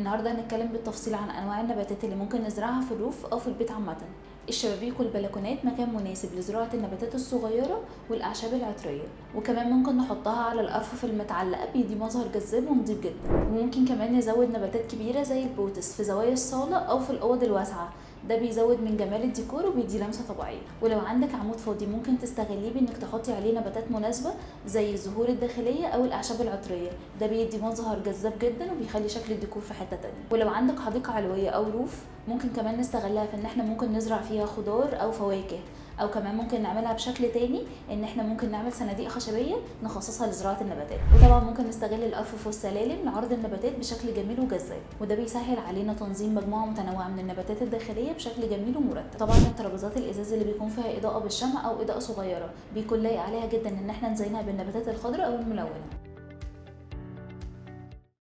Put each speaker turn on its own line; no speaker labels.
النهارده هنتكلم بالتفصيل عن انواع النباتات اللي ممكن نزرعها في الروف او في البيت عامه. الشبابيك والبلكونات مكان مناسب لزراعه النباتات الصغيره والاعشاب العطريه، وكمان ممكن نحطها على الارفف المتعلقه بيدي مظهر جذاب ونضيف جدا. وممكن كمان نزود نباتات كبيره زي البوتس في زوايا الصاله او في الاوض الواسعه، ده بيزود من جمال الديكور وبيدي لمسه طبيعيه. ولو عندك عمود فاضي ممكن تستغليه بانك تحطي عليه نباتات مناسبه زي الزهور الداخليه او الاعشاب العطريه، ده بيدي مظهر جذاب جدا وبيخلي شكل الديكور في حته تانية. ولو عندك حديقه علويه او روف ممكن كمان نستغلها في ان احنا ممكن نزرع فيها خضار او فواكه، او كمان ممكن نعملها بشكل تاني ان احنا ممكن نعمل صناديق خشبيه نخصصها لزراعه النباتات. وطبعا ممكن نستغل الارفف والسلالم لعرض النباتات بشكل جميل وجذاب، وده بيسهل علينا تنظيم مجموعه متنوعه من النباتات الداخليه بشكل جميل ومرتب. طبعا الترابيزات الازاز اللي بيكون فيها اضاءه بالشمع او اضاءه صغيره بيكون لايق عليها جدا ان احنا نزينها بالنباتات الخضراء او الملونه.